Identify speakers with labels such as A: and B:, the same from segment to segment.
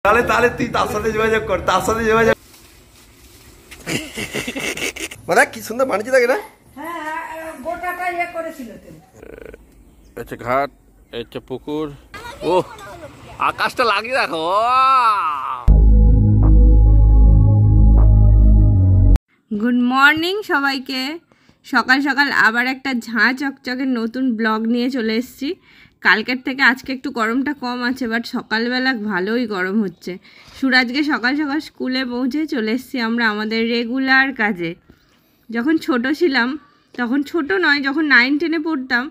A: তাহলে তাহলে তুই তার সাথে যোগাযোগ কর, তার সাথে যোগাযোগ। মানে কি সুন্দর বানিয়েছে দেখ এটা।
B: হ্যাঁ গোটাটা ইয়ে করেছিল তো।
A: হচ্ছে ঘাট, হচ্ছে পুকুর। ও আকাশটা লাগিয়ে দেখো।
C: গুড মর্নিং সবাইকে। সকাল সকাল আবার একটা ঝাঁ চকচকের নতুন ব্লগ নিয়ে চলে এসেছি। কালকের থেকে আজকে একটু গরমটা কম আছে, বাট সকালবেলা ভালোই গরম হচ্ছে। সুরাজকে সকাল সকাল স্কুলে পৌঁছে চলে এসেছি আমরা আমাদের রেগুলার কাজে। যখন ছোট ছিলাম, তখন ছোট নয়, যখন 9-10-এ পড়তাম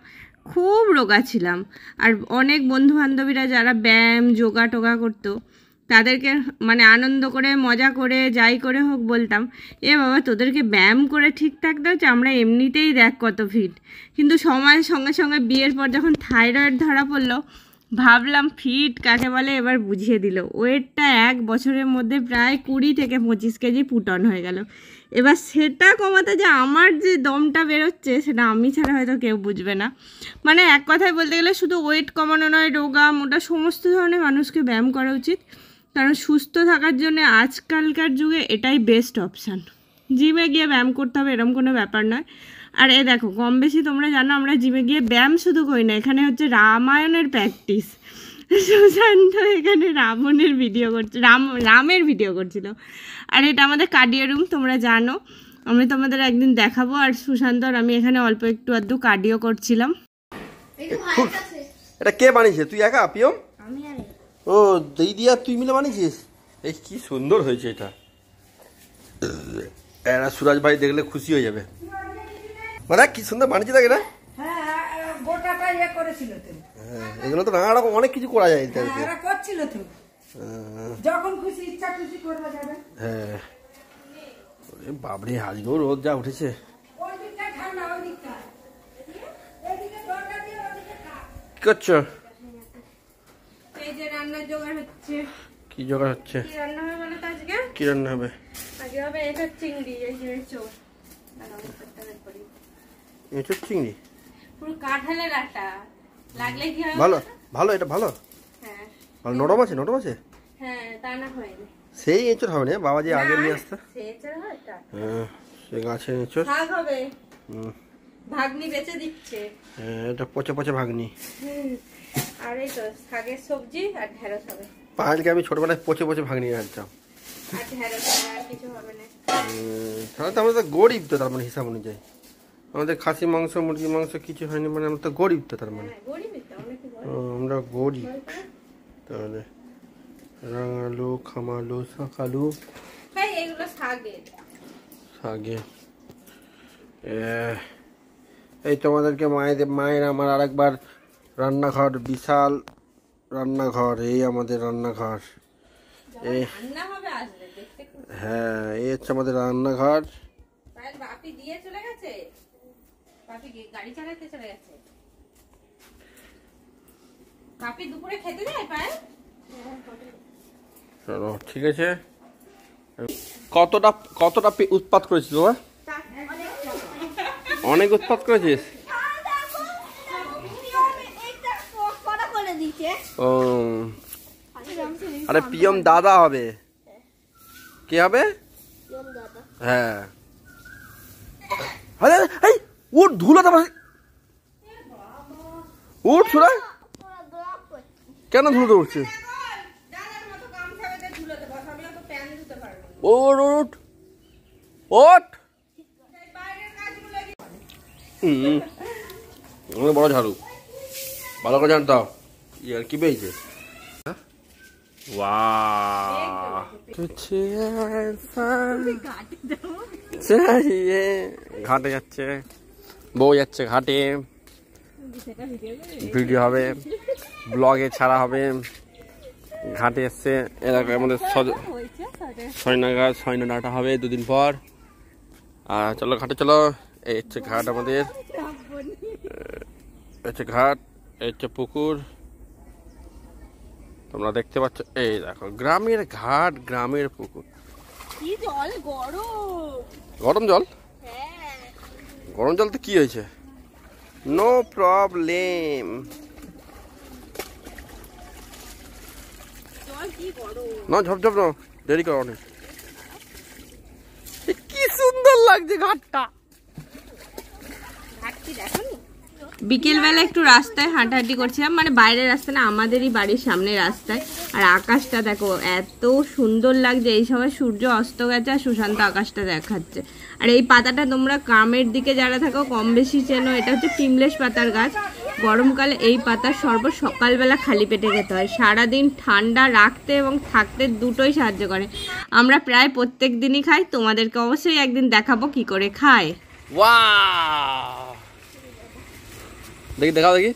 C: খুব রোগা ছিলাম। আর অনেক বন্ধু বান্ধবীরা যারা ব্যায়াম যোগা টোগা করতো, তাদেরকে মানে আনন্দ করে মজা করে যাই করে হোক বলতাম, এ বাবা তোদেরকে ব্যায়াম করে ঠিক থাকতে হচ্ছে, আমরা এমনিতেই দেখ কত ফিট। কিন্তু সময়ের সঙ্গে সঙ্গে বিয়ের পর যখন থাইরয়েড ধরা পড়লো, ভাবলাম ফিট কাকে বলে, এবার বুঝিয়ে দিল। ওয়েটটা 1 বছরের মধ্যে প্রায় 20 থেকে 25 কেজি পুট অন হয়ে গেল। এবার সেটা কমাতে যে আমার যে দমটা বেরোচ্ছে, সেটা আমি ছাড়া হয়তো কেউ বুঝবে না। মানে এক কথায় বলতে গেলে শুধু ওয়েট কমানো নয়, রোগা মোটা সমস্ত ধরনের মানুষকে ব্যায়াম করা উচিত। কারণ সুস্থ থাকার জন্য আজকালকার যুগে এটাই বেস্ট অপশান। জিমে গিয়ে ব্যায়াম করতে হবে এরকম কোনো ব্যাপার নয়। আর এ দেখো, কম বেশি তোমরা জানো আমরা জিমে গিয়ে ব্যায়াম শুধু করি না, এখানে হচ্ছে রামায়ণের প্র্যাকটিস। সুশান্ত এখানে রাবণের ভিডিও করছে, রামের ভিডিও করছিল। আর এটা আমাদের কার্ডিও রুম, তোমরা জানো, আমি তোমাদের একদিন দেখাবো। আর সুশান্ত আর আমি এখানে অল্প একটু আধটু কার্ডিও করছিলাম।
A: এটা কে বানিয়েছে? তুই একা পিয়ম? ও দিদি আর তুই মিলে বানিয়েছিস? এই কি সুন্দর হয়েছে এটা। এরা সুরাজ ভাই দেখলে খুশি হয়ে যাবে। মানে কি সুন্দর বানিয়েছে দেখ এটা।
B: হ্যাঁ গোটাটা ইয়ে করেছিল তো।
A: হ্যাঁ, এগুলো তো নানা রকম অনেক কিছু করা যায় এটাতে।
B: হ্যাঁ এরা করছিল তো। যখন খুশি ইচ্ছা খুশি করবে যাবে।
A: হ্যাঁ ওরে বাবরে, আজকেও রোদ যা উঠেছে।
B: ওই দিকটা ঠান্ডা, ওই দিকটা। এদিকে দরজা দিয়ে ওদিকে খা।
A: কি করছো?
C: এই যে রান্নার জোগাড় হচ্ছে।
A: কি জোগাড় হচ্ছে?
C: কি রান্না হবে বলো তো আজকে?
A: কি রান্না হবে?
C: আজকে হবে এটা চিংড়ি, এই যে চোর।
A: এঁচোড় চিংড়ি?
C: পুরো কাঁঠালের আটা লাগলে কি হবে?
A: ভালো ভালো, এটা ভালো।
C: হ্যাঁ
A: ভালো নরম আছে, নরম আছে।
C: হ্যাঁ, তা না হয়নি।
A: সেই এঁচোড় হবে না, বাবা যে আগে নিয়ে আসতো।
C: সেই চড় হয় এটা।
A: হ্যাঁ সে গাছের এঁচোড়।
C: শাক হবে।
A: হুম
C: ভাগ্নি বেচে দিচ্ছে।
A: হ্যাঁ, এটা পচে পচে ভাগনি।
C: আর এই তো শাকের সবজি আর ঢেঁড়স হবে।
A: পায়েলকে আমি ছোটবেলায় পচে পচে ভাগনি আনতাম।
C: আর ঢেঁড়স হবে, আর কিছু হবে না।
A: তাহলে তো আমরা তো গরিব তো, তার মানে হিসাব অনুযায়ী আমাদের খাসি মাংস মুরগি মাংস কিছু হয়নি, মানে আমরা তো গরিব তো তার মানে।
C: গরিবই তো, অনেকে বলে।
A: আমরা গরিব। তাহলে রাঙালু খামালু শাকালু।
C: হ্যাঁ এগুলো শাকের।
A: শাকে এই তোমাদেরকে মায়ের আমার আরেকবার রান্নাঘর, বিশাল রান্নাঘর, এই আমাদের রান্নাঘর। এই
C: রান্না হবে আসলে দেখতে।
A: হ্যাঁ এই হচ্ছে আমাদের রান্নাঘর।
C: বাপি দিয়ে চলে গেছে, বাপি গাড়ি চালাতে চলে গেছে। বাপি দুপুরে খেতে যায় পায়।
A: চলো ঠিক আছে। কতটা কতটা উৎপাত করেছিস বাবা? অনেক উৎপাত করেছিস। ও আরে পিয়ম দাদা হবে। কি হবে? হ্যাঁ আরে এই উঠ, ধুলো তো উঠ সুরা। কেন ধুলো তো উঠছে? ওঠ ওঠ ওঠ। বড় ঝাড়ু, ভালো করে জানতাম ইয়ার কি পেয়েছে। ঘাটে যাচ্ছে, বউ যাচ্ছে ঘাটে, ভিডিও হবে, ব্লগে ছাড়া হবে। ঘাটে এসছে এলাকায় আমাদের সয়না ডাটা হবে 2 দিন পর। আর চলো ঘাটে চলো। এই হচ্ছে ঘাট আমাদের, হচ্ছে ঘাট, এই হচ্ছে পুকুর, তোমরা দেখতে পাচ্ছ। এই দেখো গ্রামের ঘাট, গ্রামের পুকুর।
C: কি জল গরম!
A: গরম জল?
C: হ্যাঁ
A: গরম জল তো কি হয়েছে? No problem.
C: জল
A: না ঝপঝপ না, দেরি করো অনেক। কি সুন্দর লাগছে ঘাটটা।
C: বিকেলবেলা একটু রাস্তায় হাঁটাহাঁটি করছিলাম, মানে বাইরের রাস্তা না, আমাদেরই বাড়ির সামনে রাস্তায়। আর আকাশটা দেখো এত সুন্দর লাগছে, এই সময় সূর্য অস্ত গেছে আর সুশান্ত আকাশটা দেখাচ্ছে। আর এই পাতাটা তোমরা গ্রামের দিকে যারা থাকো কম বেশি চেনো, এটা হচ্ছে পিমলেশ পাতার গাছ। গরমকালে এই পাতার শরবত সকালবেলা খালি পেটে খেতে হয়, সারাদিন ঠান্ডা রাখতে এবং থাকতে দুটোই সাহায্য করে। আমরা প্রায় প্রত্যেক দিনই খাই, তোমাদেরকে অবশ্যই একদিন দেখাবো কি করে খায়।
A: ওয়াও, দেখি দেখাও দেখি।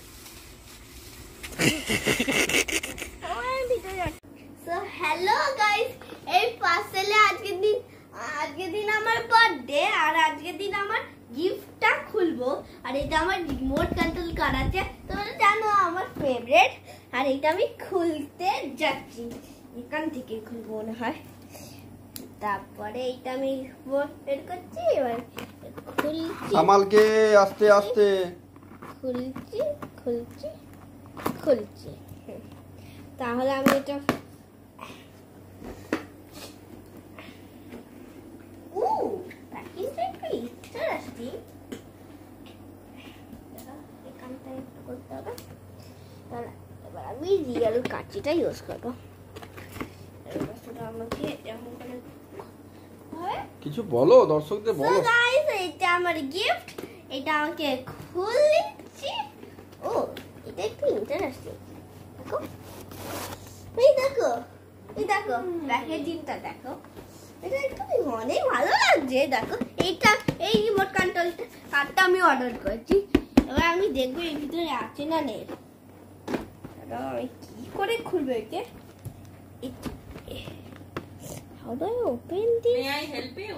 D: সো হ্যালো গাইস, এই পার্সেলে আজকের দিন আমার বার্থডে, আর আজকের দিন আমার গিফটটা খুলবো। আর এটা আমার রিমোট কন্ট্রোল কার আছে, তোমরা জানো আমার ফেভারিট। আর এটা আমি খুলতে যাচ্ছি, এখান থেকে খুলবো মনে হয়। তারপরে এইটা আমি বের করছি, এবার খুলছি।
A: কামালকে আস্তে আস্তে
D: খুলছি খুলছি খুলছি। তাহলে আমি এটা করতে হবে। এবার আমি রিয়েল কাঁচিটা ইউজ করবো। আমাকে এরকম করে
A: কিছু বলো দর্শকদের বলো।
D: গাইস, এটা আমার গিফট, এটা আমাকে খুলছি। ও, এটা একটু ইন্টারেস্টিং। দেখো, এই দেখো, এই দেখো প্যাকেজিংটা দেখো, এটা একটু অনেক ভালো লাগছে। দেখো এইটা, এই রিমোট কন্ট্রোলটা কারটা আমি অর্ডার করেছি। এবার আমি দেখবো এর ভিতরে আছে না নেই। আমি কি করে খুলবো এটা? How do I open this?
C: May I help you?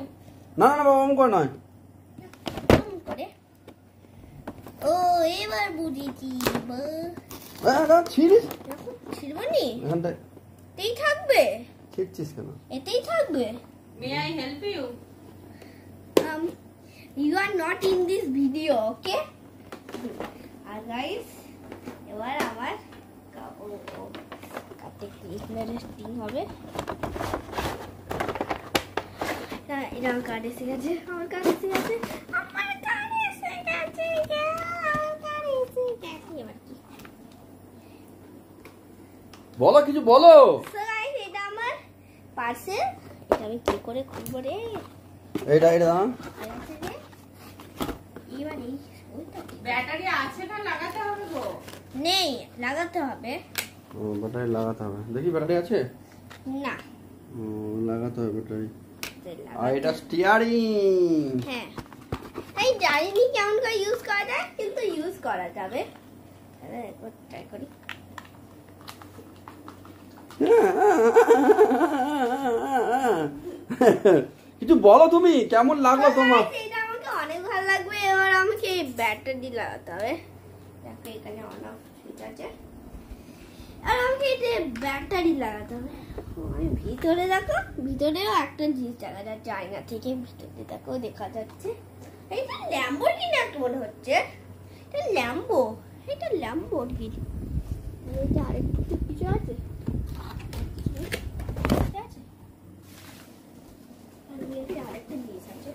A: না না বাবা, অমন করে নয়।
D: করে ও, এবার বুঝেছি।
A: ছিড়িস
D: ছিড়বনি,
A: এখানটায়
D: এতেই থাকবে,
A: ছিড়ছিস কেন?
D: এতেই থাকবে।
C: May I help you?
D: You are not in this video, okay? আর গাইস, এবার আমার কাটে ক্লিক মেরেস্টিং হবে। এটা আমার কার্ড এসে গেছে, আমার কার্ড এসে গেছে, আমার কার্ড এসে গেছে, আমার কার্ড এসে গেছে। এবার কি
A: বলো, কিছু বলো।
D: সো গাইস, এটা আমার পার্সেল। এটা আমি কি করে খুলবো রে?
A: এইটা দাঁড়া।
D: এবার এই
C: ব্যাটারি আছে না, লাগাতে হবে গো।
D: নেই, লাগাতে হবে।
A: ও, ব্যাটারি লাগাতে হবে। দেখি ব্যাটারি আছে।
D: না,
A: ও, লাগাতে হবে ব্যাটারি।
D: লাগাতে-
A: আর এটা স্টিয়ারিং।
D: হ্যাঁ, এই জানি কেমন করে ইউজ করা যায়, কিন্তু ইউজ করা যাবে। একবার ট্রাই করি।
A: কিছু বলো তুমি, কেমন লাগলো তোমার?
D: এটা আমাকে অনেক ভালো লাগবে। এবার আমাকে ব্যাটারি লাগাতে হবে। দেখো এখানে অন অফ সুইচ আছে, আর আমাকে এটা ব্যাটারি লাগাতে হবে। ওই ভিতরে দেখো, ভিতরেও একটা জিনিস দেখা যাচ্ছে আয়না থেকে, ভিতরে দেখো দেখা যাচ্ছে। এটা ল্যাম্বোর্গিনি একটা মনে হচ্ছে, এটা ল্যাম্বো, এটা ল্যাম্বোর্গিনি। এটা আরেকটু কিছু আছে, আরেকটা জিনিস আছে।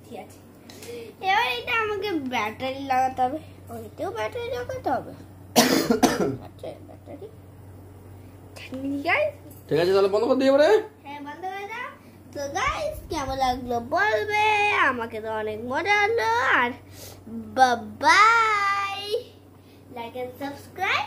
D: ঠিক আছে, এবার এটা আমাকে ব্যাটারি লাগাতে হবে। ওইটাও ব্যাটারি লাগাতে হবে। আচ্ছা, ব্যাটারি ঠিক আছে,
A: তাহলে বন্ধ করে দিয়ে এবারে।
D: হ্যাঁ, বন্ধ করে দাও। তো গাইস, কেমন লাগলো বলবে, আমাকে তো অনেক মজা হলো। আর বাই, লাইক এন্ড সাবস্ক্রাইব।